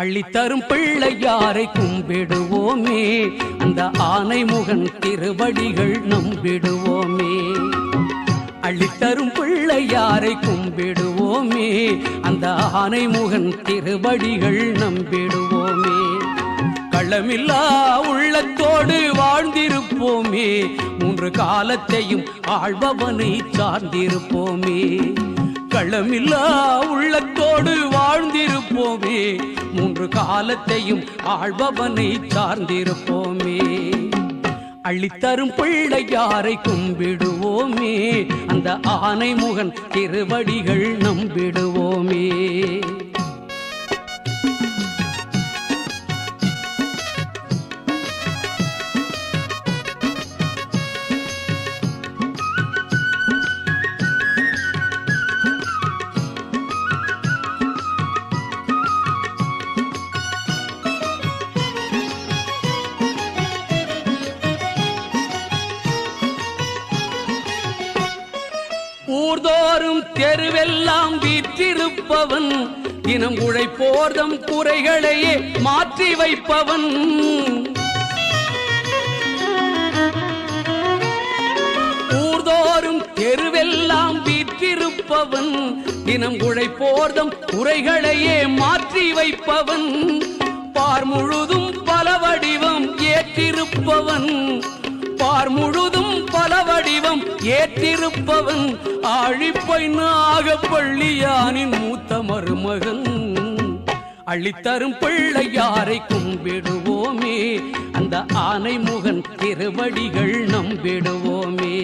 அள்ளித்தரும் பிள்ளையாரை கும்பிடுவோமே, அந்த ஆனைமுகன் திருவடிகள் நம்பிடுவோமே. அள்ளித்தரும் பிள்ளையாரை கும்பிடுவோமே, அந்த ஆனைமுகன் திருவடிகள் நம்பிடுவோமே. களமில்லா உள்ளத்தோடு வாழ்ந்திருப்போமே, மூன்று காலத்தையும் ஆள்பவனை சார்ந்திருப்போமே. களமில்லா உள்ளத்தோடு வாழ்ந்திருப்போமே, மூன்று காலத்தையும் ஆள்பவனை சார்ந்திருப்போமே. அள்ளித்தரும் பிள்ளையாரை கும்பிடுவோமே, அந்த ஆனைமுகன் திருவடிகள் நம்பிடுவோமே. ஊர்தோறும் தெருவெல்லாம் வீற்றிருப்பவன், தினம் உழைப்போர்தம் குறைகளையே மாற்றி வைப்பவன். ஊர்தோறும் தெருவெல்லாம் வீற்றிருப்பவன், தினம் உழைப்போர்தம் குறைகளையே மாற்றி வைப்பவன். பார் முழுதும் பல வடிவம் ஏற்றிருப்பவன், பார் முழுதும் பல வடிவம் ஏற்றிருப்பவன். ஆழிப்பை நாகப்பள்ளியானின் மூத்த மருமகன். அள்ளித்தரும் பிள்ளையாரை கும்பிடுவோமே, அந்த ஆனைமுகன் திருவடிகள் நம்பிடுவோமே.